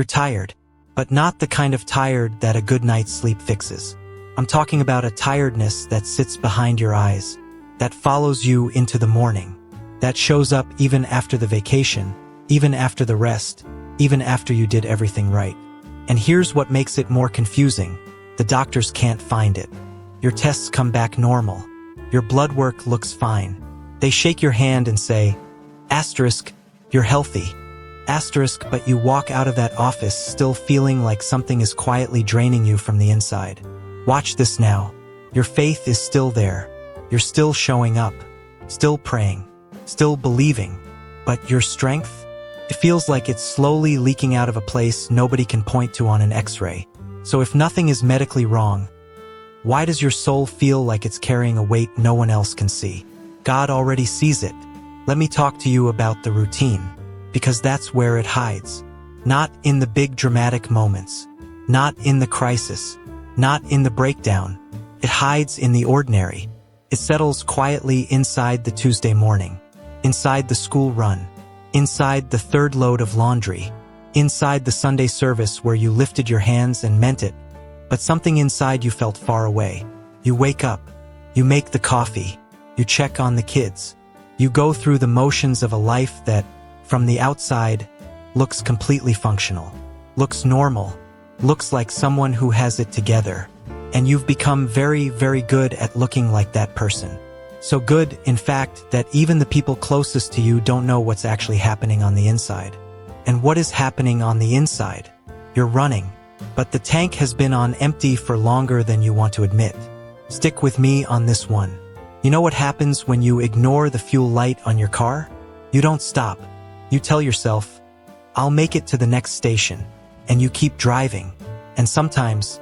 You're tired, but not the kind of tired that a good night's sleep fixes. I'm talking about a tiredness that sits behind your eyes, that follows you into the morning, that shows up even after the vacation, even after the rest, even after you did everything right. And here's what makes it more confusing. The doctors can't find it. Your tests come back normal. Your blood work looks fine. They shake your hand and say, asterisk, you're healthy. Asterisk, but you walk out of that office still feeling like something is quietly draining you from the inside. Watch this now. Your faith is still there. You're still showing up, still praying, still believing. But your strength? It feels like it's slowly leaking out of a place nobody can point to on an X-ray. So if nothing is medically wrong, why does your soul feel like it's carrying a weight no one else can see? God already sees it. Let me talk to you about the routine, because that's where it hides. Not in the big dramatic moments, not in the crisis, not in the breakdown. It hides in the ordinary. It settles quietly inside the Tuesday morning, inside the school run, inside the third load of laundry, inside the Sunday service where you lifted your hands and meant it, but something inside you felt far away. You wake up, you make the coffee, you check on the kids, you go through the motions of a life that, from the outside, looks completely functional, looks normal, looks like someone who has it together, and you've become very, very good at looking like that person. So good, in fact, that even the people closest to you don't know what's actually happening on the inside. And what is happening on the inside? You're running, but the tank has been on empty for longer than you want to admit. Stick with me on this one. You know what happens when you ignore the fuel light on your car? You don't stop. You tell yourself, I'll make it to the next station, and you keep driving. And sometimes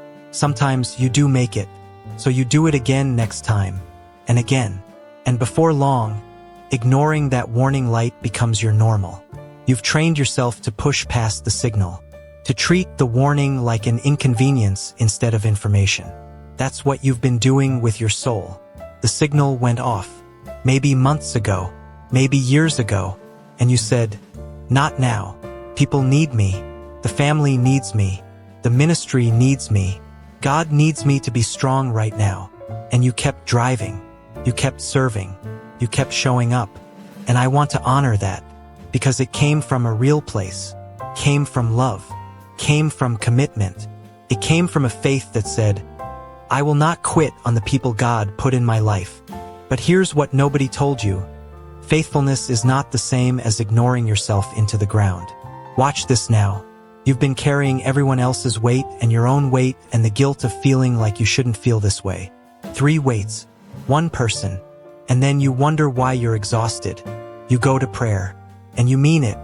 you do make it. So you do it again next time, and again. And before long, ignoring that warning light becomes your normal. You've trained yourself to push past the signal, to treat the warning like an inconvenience instead of information. That's what you've been doing with your soul. The signal went off, maybe months ago, maybe years ago, and you said, not now. People need me. The family needs me. The ministry needs me. God needs me to be strong right now. And you kept driving. You kept serving. You kept showing up. And I want to honor that, because it came from a real place, came from love, came from commitment. It came from a faith that said, I will not quit on the people God put in my life. But here's what nobody told you. Faithfulness is not the same as ignoring yourself into the ground. Watch this now. You've been carrying everyone else's weight and your own weight and the guilt of feeling like you shouldn't feel this way. 3 weights, 1 person, and then you wonder why you're exhausted. You go to prayer, and you mean it.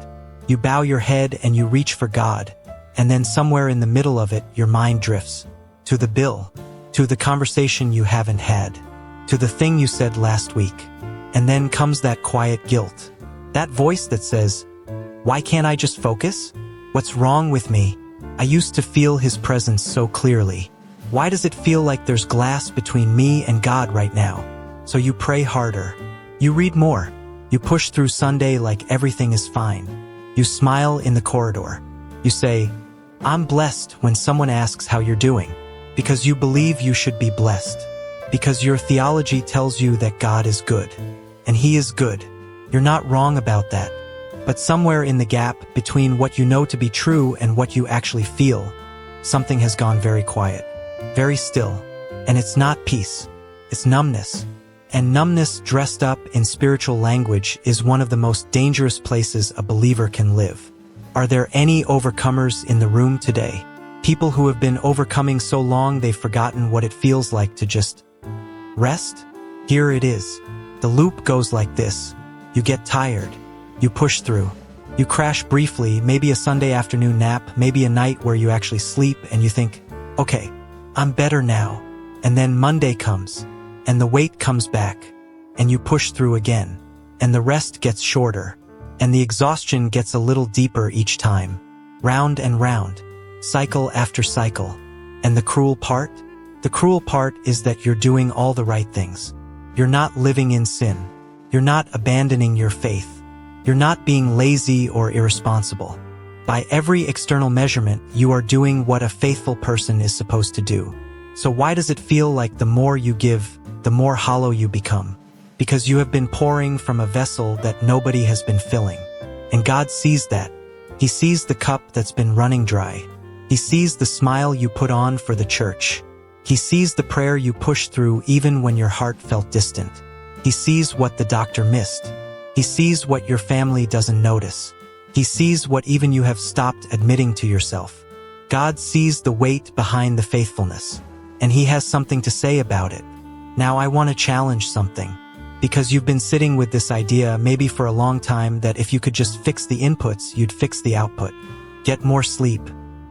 You bow your head and you reach for God, and then somewhere in the middle of it, your mind drifts. To the bill, to the conversation you haven't had, to the thing you said last week. And then comes that quiet guilt. That voice that says, why can't I just focus? What's wrong with me? I used to feel His presence so clearly. Why does it feel like there's glass between me and God right now? So you pray harder. You read more. You push through Sunday like everything is fine. You smile in the corridor. You say, I'm blessed when someone asks how you're doing, because you believe you should be blessed, because your theology tells you that God is good, and He is good. You're not wrong about that. But somewhere in the gap between what you know to be true and what you actually feel, something has gone very quiet, very still. And it's not peace, it's numbness. And numbness dressed up in spiritual language is one of the most dangerous places a believer can live. Are there any overcomers in the room today? People who have been overcoming so long they've forgotten what it feels like to just rest? Here it is. The loop goes like this. You get tired. You push through. You crash briefly, maybe a Sunday afternoon nap, maybe a night where you actually sleep and you think, okay, I'm better now. And then Monday comes, and the weight comes back, and you push through again, and the rest gets shorter, and the exhaustion gets a little deeper each time, round and round, cycle after cycle. And the cruel part? The cruel part is that you're doing all the right things. You're not living in sin. You're not abandoning your faith. You're not being lazy or irresponsible. By every external measurement, you are doing what a faithful person is supposed to do. So why does it feel like the more you give, the more hollow you become? Because you have been pouring from a vessel that nobody has been filling. And God sees that. He sees the cup that's been running dry. He sees the smile you put on for the church. He sees the prayer you pushed through even when your heart felt distant. He sees what the doctor missed. He sees what your family doesn't notice. He sees what even you have stopped admitting to yourself. God sees the weight behind the faithfulness, and He has something to say about it. Now I want to challenge something, because you've been sitting with this idea maybe for a long time that if you could just fix the inputs, you'd fix the output. Get more sleep,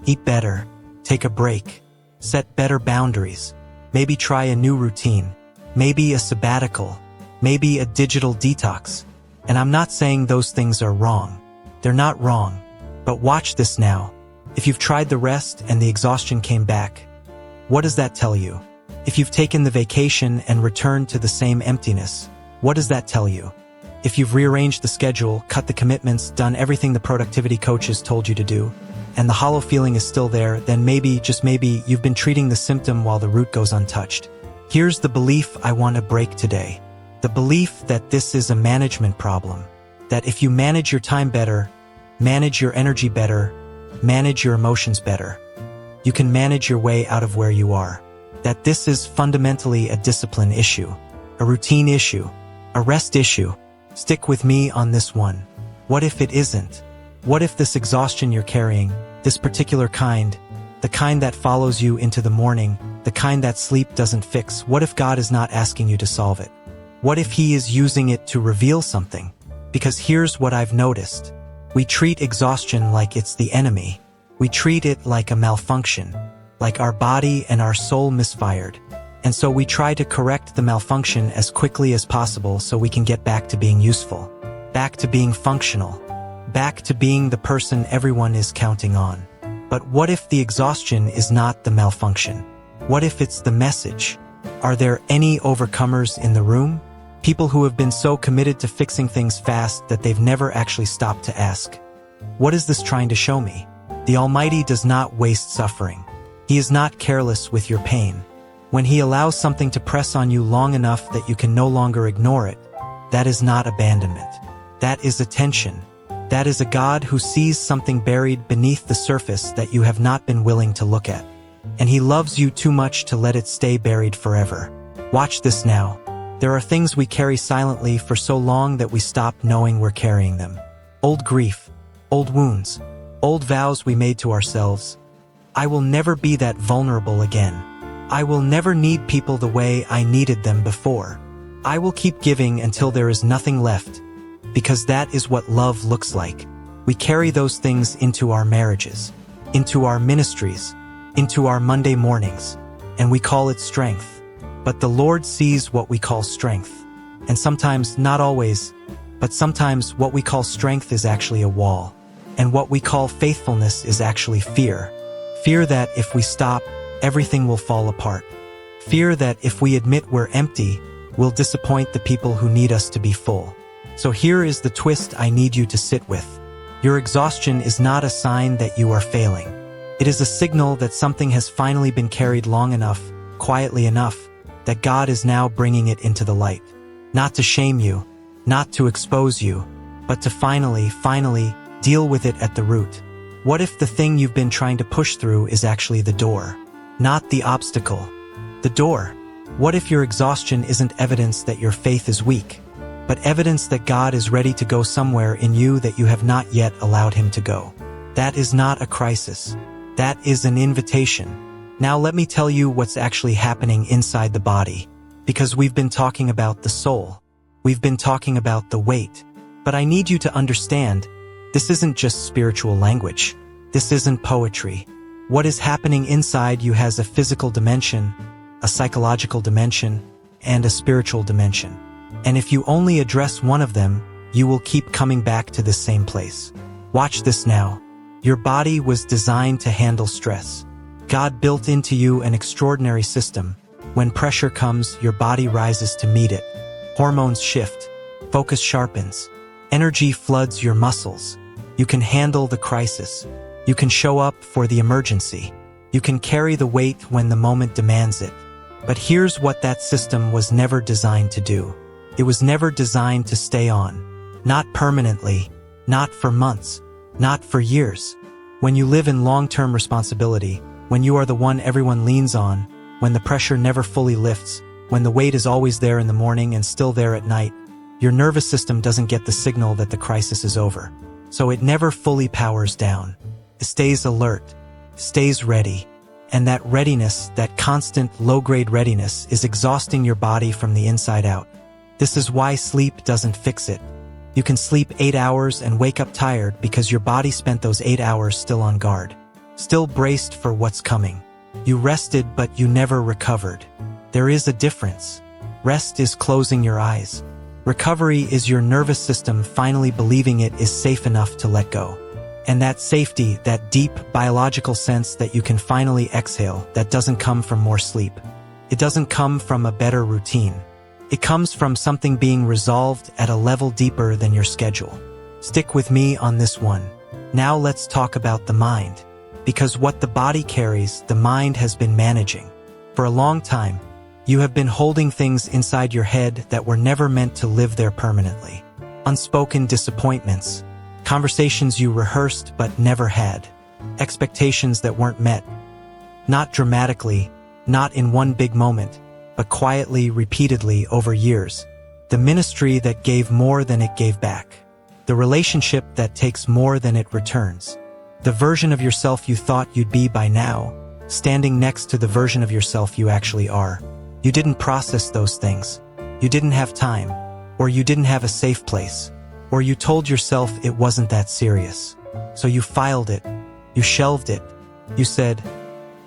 eat better, take a break, set better boundaries, maybe try a new routine, maybe a sabbatical, maybe a digital detox. And I'm not saying those things are wrong. They're not wrong. But watch this now. If you've tried the rest and the exhaustion came back, what does that tell you? If you've taken the vacation and returned to the same emptiness, what does that tell you? If you've rearranged the schedule, cut the commitments, done everything the productivity coaches told you to do, and the hollow feeling is still there, then maybe, just maybe, you've been treating the symptom while the root goes untouched. Here's the belief I want to break today. The belief that this is a management problem. That if you manage your time better, manage your energy better, manage your emotions better, you can manage your way out of where you are. That this is fundamentally a discipline issue, a routine issue, a rest issue. Stick with me on this one. What if it isn't? What if this exhaustion you're carrying, this particular kind, the kind that follows you into the morning, the kind that sleep doesn't fix, what if God is not asking you to solve it? What if He is using it to reveal something? Because here's what I've noticed. We treat exhaustion like it's the enemy. We treat it like a malfunction, like our body and our soul misfired. And so we try to correct the malfunction as quickly as possible so we can get back to being useful, back to being functional, back to being the person everyone is counting on. But what if the exhaustion is not the malfunction? What if it's the message? Are there any overcomers in the room? People who have been so committed to fixing things fast that they've never actually stopped to ask, what is this trying to show me? The Almighty does not waste suffering. He is not careless with your pain. When He allows something to press on you long enough that you can no longer ignore it, that is not abandonment. That is attention. That is a God who sees something buried beneath the surface that you have not been willing to look at. And He loves you too much to let it stay buried forever. Watch this now. There are things we carry silently for so long that we stop knowing we're carrying them. Old grief, old wounds, old vows we made to ourselves. I will never be that vulnerable again. I will never need people the way I needed them before. I will keep giving until there is nothing left, because that is what love looks like. We carry those things into our marriages, into our ministries, into our Monday mornings, and we call it strength. But the Lord sees what we call strength. And sometimes, not always, but sometimes what we call strength is actually a wall. And what we call faithfulness is actually fear. Fear that if we stop, everything will fall apart. Fear that if we admit we're empty, we'll disappoint the people who need us to be full. So here is the twist I need you to sit with. Your exhaustion is not a sign that you are failing. It is a signal that something has finally been carried long enough, quietly enough, that God is now bringing it into the light. Not to shame you, not to expose you, but to finally deal with it at the root. What if the thing you've been trying to push through is actually the door, not the obstacle? The door. What if your exhaustion isn't evidence that your faith is weak, but evidence that God is ready to go somewhere in you that you have not yet allowed Him to go? That is not a crisis. That is an invitation. Now let me tell you what's actually happening inside the body, because we've been talking about the soul. We've been talking about the weight. But I need you to understand, this isn't just spiritual language. This isn't poetry. What is happening inside you has a physical dimension, a psychological dimension, and a spiritual dimension. And if you only address one of them, you will keep coming back to the same place. Watch this now. Your body was designed to handle stress. God built into you an extraordinary system. When pressure comes, your body rises to meet it. Hormones shift. Focus sharpens. Energy floods your muscles. You can handle the crisis. You can show up for the emergency. You can carry the weight when the moment demands it. But here's what that system was never designed to do. It was never designed to stay on. Not permanently. Not for months. Not for years. When you live in long-term responsibility, when you are the one everyone leans on, when the pressure never fully lifts, when the weight is always there in the morning and still there at night, your nervous system doesn't get the signal that the crisis is over. So it never fully powers down. It stays alert, stays ready. And that readiness, that constant low-grade readiness, is exhausting your body from the inside out. This is why sleep doesn't fix it. You can sleep 8 hours and wake up tired because your body spent those 8 hours still on guard, still braced for what's coming. You rested, but you never recovered. There is a difference. Rest is closing your eyes. Recovery is your nervous system finally believing it is safe enough to let go. And that safety, that deep biological sense that you can finally exhale, that doesn't come from more sleep. It doesn't come from a better routine. It comes from something being resolved at a level deeper than your schedule. Stick with me on this one. Now let's talk about the mind. Because what the body carries, the mind has been managing. For a long time, you have been holding things inside your head that were never meant to live there permanently. Unspoken disappointments. Conversations you rehearsed but never had. Expectations that weren't met. Not dramatically, not in one big moment, but quietly, repeatedly over years. The ministry that gave more than it gave back. The relationship that takes more than it returns. The version of yourself you thought you'd be by now, standing next to the version of yourself you actually are. You didn't process those things. You didn't have time, or you didn't have a safe place. Or you told yourself it wasn't that serious. So you filed it. You shelved it. You said,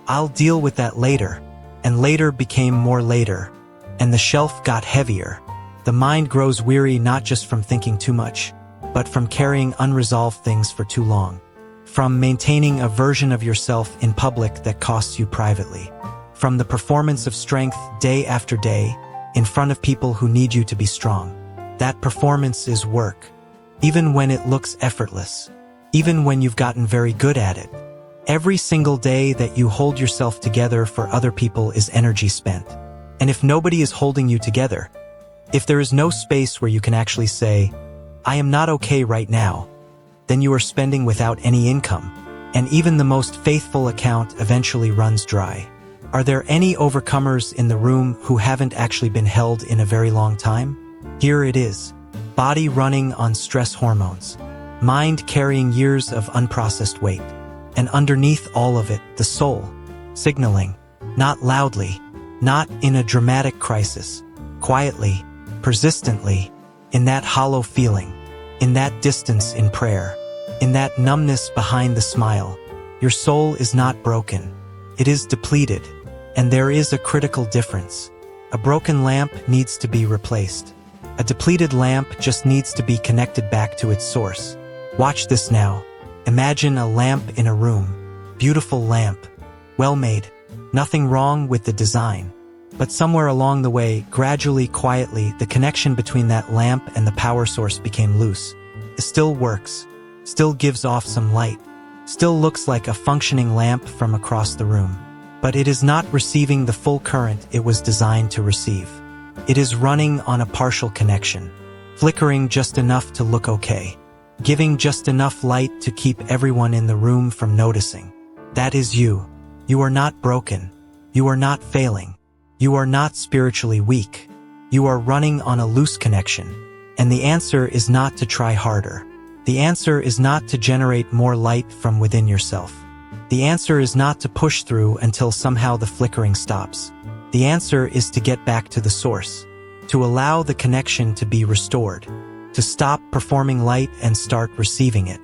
I'll deal with that later. And later became more later. And the shelf got heavier. The mind grows weary not just from thinking too much, but from carrying unresolved things for too long. From maintaining a version of yourself in public that costs you privately. From the performance of strength day after day in front of people who need you to be strong. That performance is work. Even when it looks effortless. Even when you've gotten very good at it. Every single day that you hold yourself together for other people is energy spent. And if nobody is holding you together, if there is no space where you can actually say, I am not okay right now, then you are spending without any income. And even the most faithful account eventually runs dry. Are there any overcomers in the room who haven't actually been held in a very long time? Here it is. Body running on stress hormones. Mind carrying years of unprocessed weight. And underneath all of it, the soul. Signaling. Not loudly. Not in a dramatic crisis. Quietly. Persistently. In that hollow feeling. In that distance in prayer. In that numbness behind the smile. Your soul is not broken. It is depleted. And there is a critical difference. A broken lamp needs to be replaced. A depleted lamp just needs to be connected back to its source. Watch this now. Imagine a lamp in a room. Beautiful lamp. Well made. Nothing wrong with the design. But somewhere along the way, gradually, quietly, the connection between that lamp and the power source became loose. It still works. Still gives off some light. Still looks like a functioning lamp from across the room. But it is not receiving the full current it was designed to receive. It is running on a partial connection, flickering just enough to look okay, giving just enough light to keep everyone in the room from noticing. That is you. You are not broken. You are not failing. You are not spiritually weak. You are running on a loose connection. And the answer is not to try harder. The answer is not to generate more light from within yourself. The answer is not to push through until somehow the flickering stops. The answer is to get back to the source, to allow the connection to be restored, to stop performing light and start receiving it.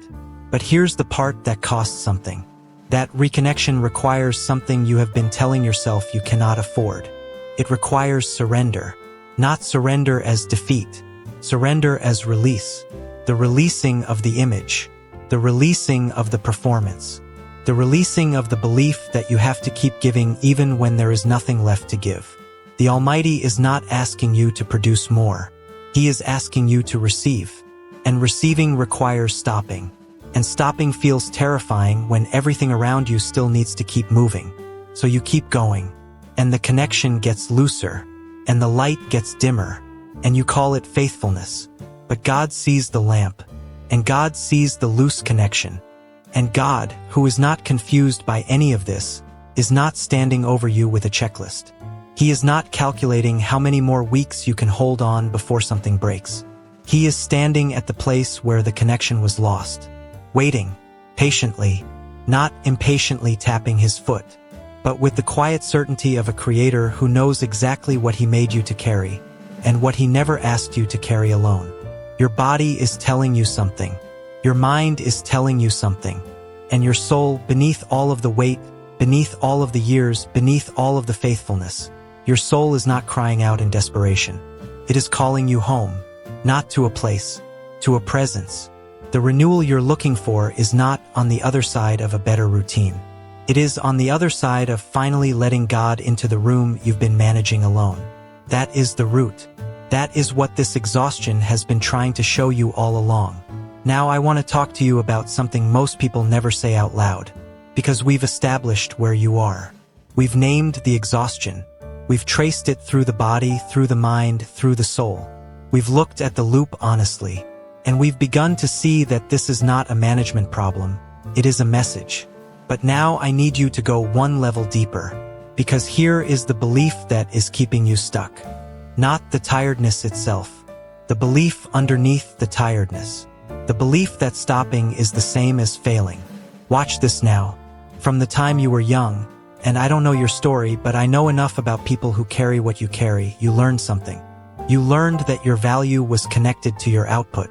But here's the part that costs something. That reconnection requires something you have been telling yourself you cannot afford. It requires surrender. Not surrender as defeat, surrender as release. The releasing of the image, the releasing of the performance. The releasing of the belief that you have to keep giving even when there is nothing left to give. The Almighty is not asking you to produce more. He is asking you to receive. And receiving requires stopping. And stopping feels terrifying when everything around you still needs to keep moving. So you keep going, and the connection gets looser, and the light gets dimmer, and you call it faithfulness. But God sees the lamp, and God sees the loose connection. And God, who is not confused by any of this, is not standing over you with a checklist. He is not calculating how many more weeks you can hold on before something breaks. He is standing at the place where the connection was lost, waiting, patiently, not impatiently tapping his foot, but with the quiet certainty of a creator who knows exactly what he made you to carry, and what he never asked you to carry alone. Your body is telling you something. Your mind is telling you something. And your soul, beneath all of the weight, beneath all of the years, beneath all of the faithfulness, your soul is not crying out in desperation. It is calling you home, not to a place, to a presence. The renewal you're looking for is not on the other side of a better routine. It is on the other side of finally letting God into the room you've been managing alone. That is the root. That is what this exhaustion has been trying to show you all along. Now I want to talk to you about something most people never say out loud, because we've established where you are. We've named the exhaustion. We've traced it through the body, through the mind, through the soul. We've looked at the loop honestly, and we've begun to see that this is not a management problem. It is a message. But now I need you to go one level deeper, because here is the belief that is keeping you stuck. Not the tiredness itself. The belief underneath the tiredness. The belief that stopping is the same as failing. Watch this now. From the time you were young, and I don't know your story, but I know enough about people who carry what you carry, you learned something. You learned that your value was connected to your output,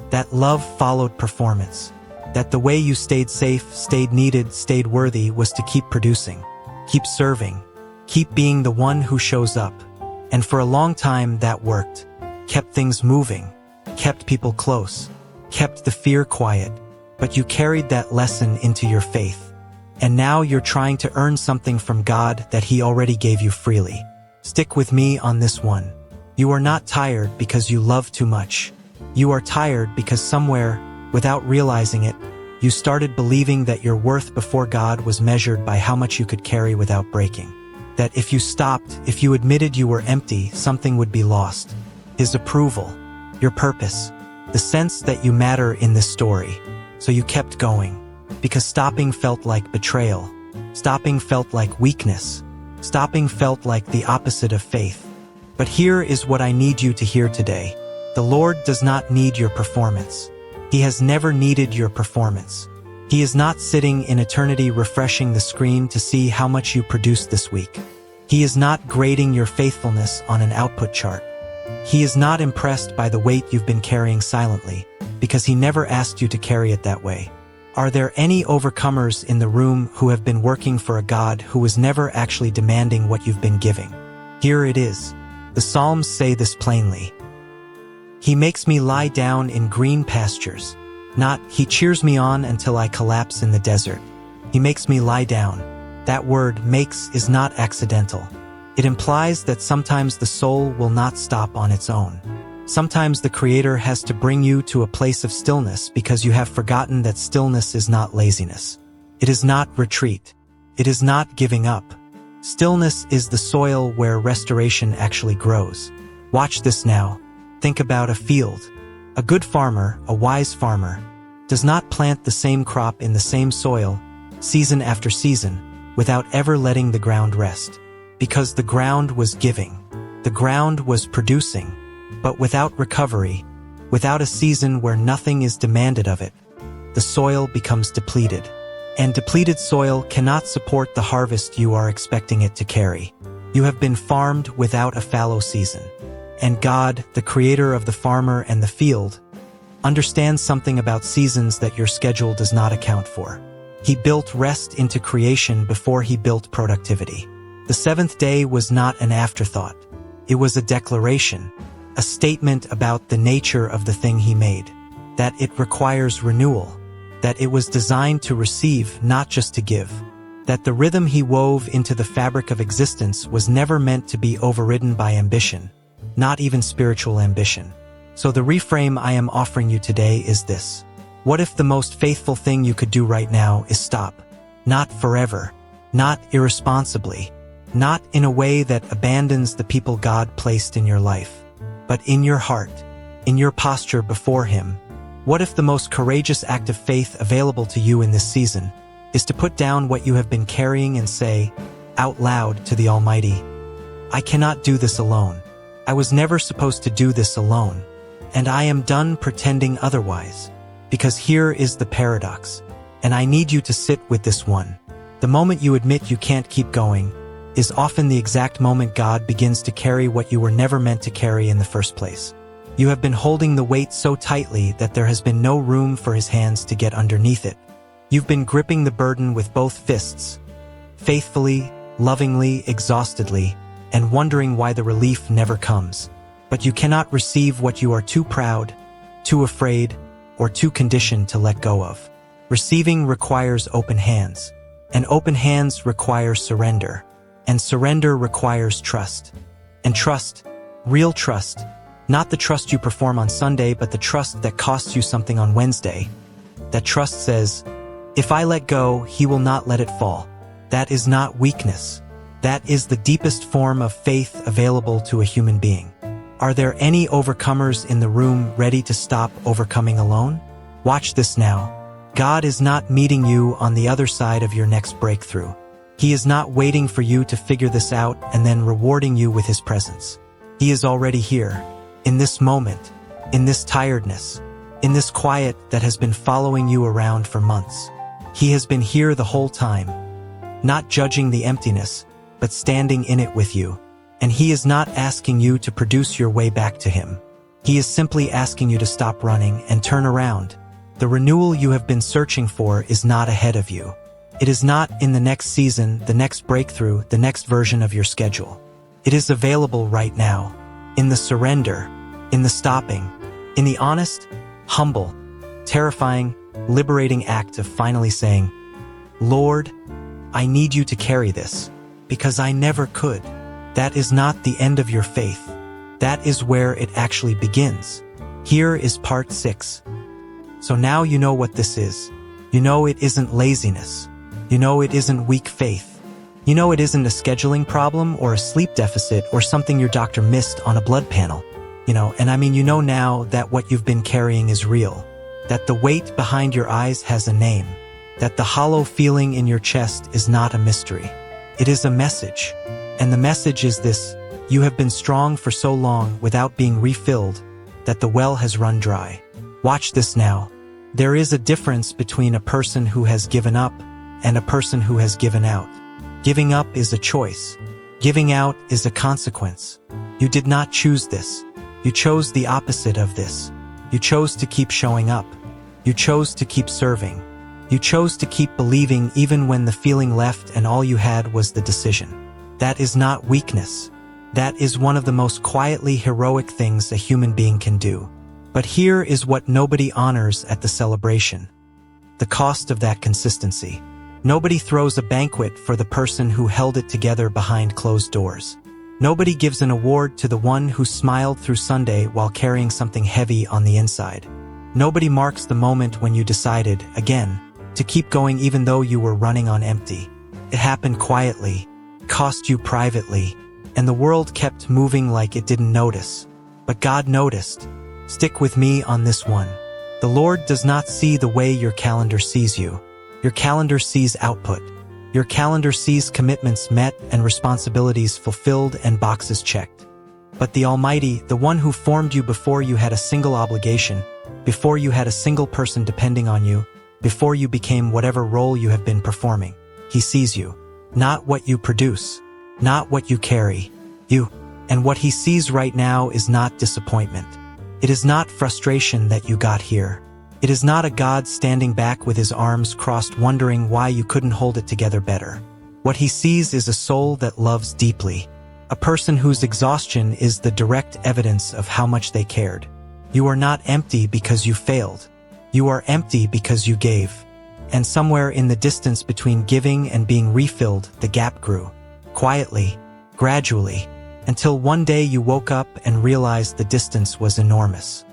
that love followed performance, that the way you stayed safe, stayed needed, stayed worthy was to keep producing, keep serving, keep being the one who shows up. And for a long time that worked, kept things moving, kept people close, kept the fear quiet, but you carried that lesson into your faith. And now you're trying to earn something from God that He already gave you freely. Stick with me on this one. You are not tired because you love too much. You are tired because somewhere, without realizing it, you started believing that your worth before God was measured by how much you could carry without breaking. That if you stopped, if you admitted you were empty, something would be lost. His approval, your purpose, the sense that you matter in this story. So you kept going, because stopping felt like betrayal. Stopping felt like weakness. Stopping felt like the opposite of faith. But here is what I need you to hear today. The Lord does not need your performance. He has never needed your performance. He is not sitting in eternity refreshing the screen to see how much you produced this week. He is not grading your faithfulness on an output chart. He is not impressed by the weight you've been carrying silently, because He never asked you to carry it that way. Are there any overcomers in the room who have been working for a God who was never actually demanding what you've been giving? Here it is. The Psalms say this plainly. He makes me lie down in green pastures. Not, He cheers me on until I collapse in the desert. He makes me lie down. That word, makes, is not accidental. It implies that sometimes the soul will not stop on its own. Sometimes the Creator has to bring you to a place of stillness because you have forgotten that stillness is not laziness. It is not retreat. It is not giving up. Stillness is the soil where restoration actually grows. Watch this now. Think about a field. A good farmer, a wise farmer, does not plant the same crop in the same soil, season after season, without ever letting the ground rest. Because the ground was giving. The ground was producing. But without recovery, without a season where nothing is demanded of it, the soil becomes depleted. And depleted soil cannot support the harvest you are expecting it to carry. You have been farmed without a fallow season. And God, the Creator of the farmer and the field, understands something about seasons that your schedule does not account for. He built rest into creation before He built productivity. The seventh day was not an afterthought. It was a declaration, a statement about the nature of the thing He made, that it requires renewal, that it was designed to receive, not just to give, that the rhythm He wove into the fabric of existence was never meant to be overridden by ambition, not even spiritual ambition. So the reframe I am offering you today is this. What if the most faithful thing you could do right now is stop? Not forever, not irresponsibly, not in a way that abandons the people God placed in your life, but in your heart, in your posture before Him. What if the most courageous act of faith available to you in this season is to put down what you have been carrying and say, out loud to the Almighty, I cannot do this alone. I was never supposed to do this alone, and I am done pretending otherwise. Because here is the paradox, and I need you to sit with this one. The moment you admit you can't keep going is often the exact moment God begins to carry what you were never meant to carry in the first place. You have been holding the weight so tightly that there has been no room for His hands to get underneath it. You've been gripping the burden with both fists, faithfully, lovingly, exhaustedly, and wondering why the relief never comes. But you cannot receive what you are too proud, too afraid, or too conditioned to let go of. Receiving requires open hands, and open hands require surrender, and surrender requires trust. And trust, real trust, not the trust you perform on Sunday, but the trust that costs you something on Wednesday. That trust says, if I let go, He will not let it fall. That is not weakness. That is the deepest form of faith available to a human being. Are there any overcomers in the room ready to stop overcoming alone? Watch this now. God is not meeting you on the other side of your next breakthrough. He is not waiting for you to figure this out and then rewarding you with His presence. He is already here, in this moment, in this tiredness, in this quiet that has been following you around for months. He has been here the whole time, not judging the emptiness, but standing in it with you. And He is not asking you to produce your way back to Him. He is simply asking you to stop running and turn around. The renewal you have been searching for is not ahead of you. It is not in the next season, the next breakthrough, the next version of your schedule. It is available right now, in the surrender, in the stopping, in the honest, humble, terrifying, liberating act of finally saying, Lord, I need you to carry this, because I never could. That is not the end of your faith. That is where it actually begins. Here is part 6. So now you know what this is. You know it isn't laziness. You know it isn't weak faith. You know it isn't a scheduling problem or a sleep deficit or something your doctor missed on a blood panel. You know now that what you've been carrying is real. That the weight behind your eyes has a name. That the hollow feeling in your chest is not a mystery. It is a message. And the message is this: you have been strong for so long without being refilled that the well has run dry. Watch this now. There is a difference between a person who has given up and a person who has given out. Giving up is a choice. Giving out is a consequence. You did not choose this. You chose the opposite of this. You chose to keep showing up. You chose to keep serving. You chose to keep believing even when the feeling left and all you had was the decision. That is not weakness. That is one of the most quietly heroic things a human being can do. But here is what nobody honors at the celebration: the cost of that consistency. Nobody throws a banquet for the person who held it together behind closed doors. Nobody gives an award to the one who smiled through Sunday while carrying something heavy on the inside. Nobody marks the moment when you decided, again, to keep going even though you were running on empty. It happened quietly, cost you privately, and the world kept moving like it didn't notice. But God noticed. Stick with me on this one. The Lord does not see the way your calendar sees you. Your calendar sees output. Your calendar sees commitments met and responsibilities fulfilled and boxes checked. But the Almighty, the one who formed you before you had a single obligation, before you had a single person depending on you, before you became whatever role you have been performing, He sees you. Not what you produce, not what you carry, you. And what He sees right now is not disappointment. It is not frustration that you got here. It is not a God standing back with His arms crossed wondering why you couldn't hold it together better. What He sees is a soul that loves deeply. A person whose exhaustion is the direct evidence of how much they cared. You are not empty because you failed. You are empty because you gave. And somewhere in the distance between giving and being refilled, the gap grew. Quietly, gradually, until one day you woke up and realized the distance was enormous.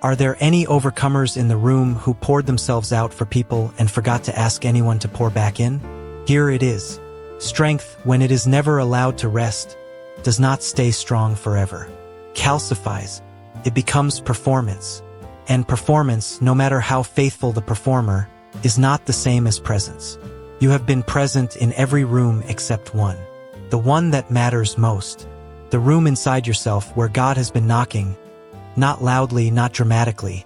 Are there any overcomers in the room who poured themselves out for people and forgot to ask anyone to pour back in? Here it is. Strength, when it is never allowed to rest, does not stay strong forever. Calcifies. It becomes performance. And performance, no matter how faithful the performer, is not the same as presence. You have been present in every room except one. The one that matters most. The room inside yourself where God has been knocking. Not loudly, not dramatically.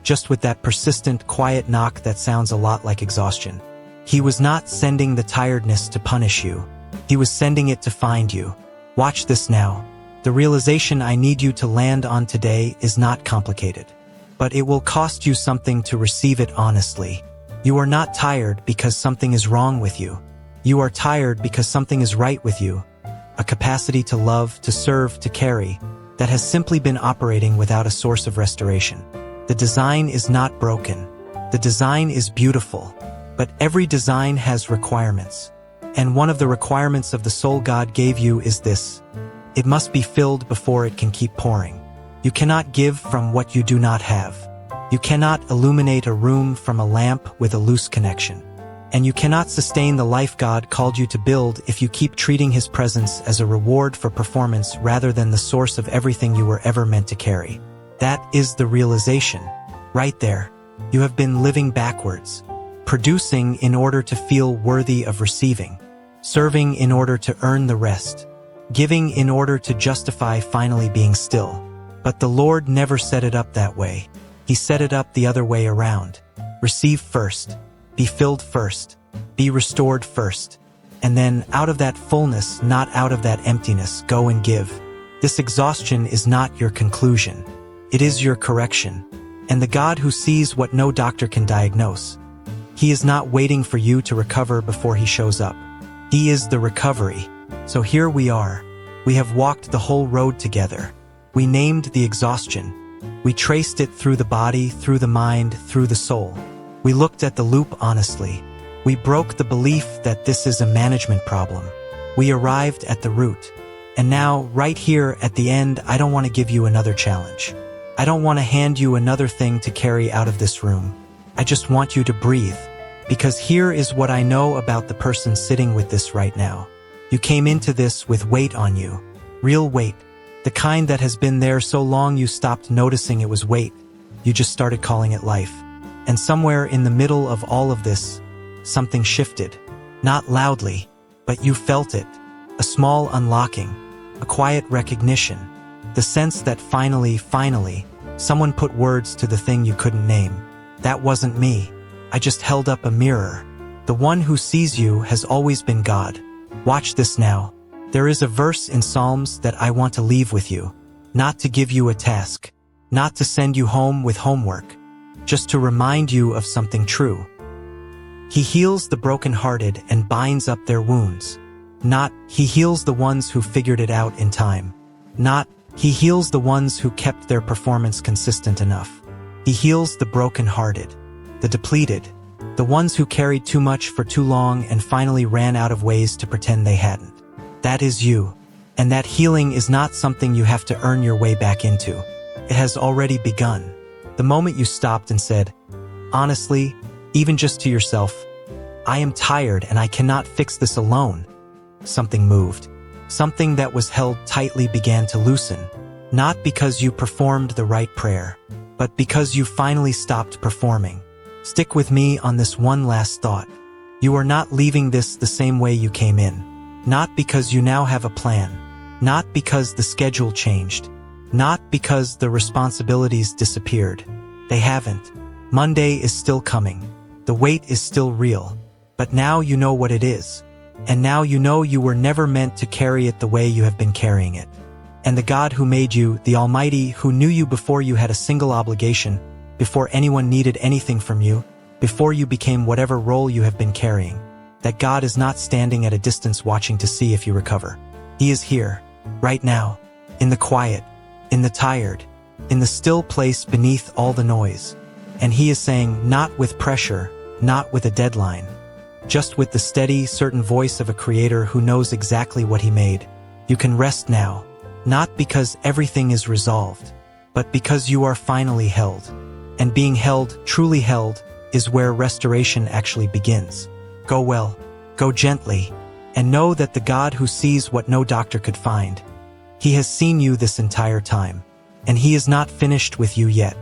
Just with that persistent, quiet knock that sounds a lot like exhaustion. He was not sending the tiredness to punish you. He was sending it to find you. Watch this now. The realization I need you to land on today is not complicated. But it will cost you something to receive it honestly. You are not tired because something is wrong with you. You are tired because something is right with you. A capacity to love, to serve, to carry, that has simply been operating without a source of restoration. The design is not broken. The design is beautiful. But every design has requirements. And one of the requirements of the soul God gave you is this. It must be filled before it can keep pouring. You cannot give from what you do not have. You cannot illuminate a room from a lamp with a loose connection. And you cannot sustain the life God called you to build if you keep treating His presence as a reward for performance rather than the source of everything you were ever meant to carry. That is the realization. Right there. You have been living backwards. Producing in order to feel worthy of receiving. Serving in order to earn the rest. Giving in order to justify finally being still. But the Lord never set it up that way. He set it up the other way around. Receive first. Be filled first. Be restored first. And then, out of that fullness, not out of that emptiness, go and give. This exhaustion is not your conclusion. It is your correction. And the God who sees what no doctor can diagnose. He is not waiting for you to recover before He shows up. He is the recovery. So here we are. We have walked the whole road together. We named the exhaustion. We traced it through the body, through the mind, through the soul. We looked at the loop honestly. We broke the belief that this is a management problem. We arrived at the root. And now, right here at the end, I don't want to give you another challenge. I don't want to hand you another thing to carry out of this room. I just want you to breathe. Because here is what I know about the person sitting with this right now. You came into this with weight on you. Real weight. The kind that has been there so long you stopped noticing it was weight. You just started calling it life. And somewhere in the middle of all of this, something shifted. Not loudly, but you felt it. A small unlocking. A quiet recognition. The sense that finally, someone put words to the thing you couldn't name. That wasn't me. I just held up a mirror. The one who sees you has always been God. Watch this now. There is a verse in Psalms that I want to leave with you. Not to give you a task. Not to send you home with homework. Just to remind you of something true. He heals the brokenhearted and binds up their wounds. Not, He heals the ones who figured it out in time. Not, He heals the ones who kept their performance consistent enough. He heals the brokenhearted. The depleted. The ones who carried too much for too long and finally ran out of ways to pretend they hadn't. That is you. And that healing is not something you have to earn your way back into. It has already begun. The moment you stopped and said, honestly, even just to yourself, I am tired and I cannot fix this alone. Something moved. Something that was held tightly began to loosen. Not because you performed the right prayer, but because you finally stopped performing. Stick with me on this one last thought. You are not leaving this the same way you came in. Not because you now have a plan. Not because the schedule changed. Not because the responsibilities disappeared. They haven't. Monday is still coming. The weight is still real. But now you know what it is. And now you know you were never meant to carry it the way you have been carrying it. And the God who made you, the Almighty, who knew you before you had a single obligation, before anyone needed anything from you, before you became whatever role you have been carrying, that God is not standing at a distance watching to see if you recover. He is here, right now, in the quiet, in the tired, in the still place beneath all the noise. And He is saying, not with pressure, not with a deadline, just with the steady, certain voice of a creator who knows exactly what He made. You can rest now, not because everything is resolved, but because you are finally held. And being held, truly held, is where restoration actually begins. Go well, go gently, and know that the God who sees what no doctor could find, He has seen you this entire time, and He is not finished with you yet.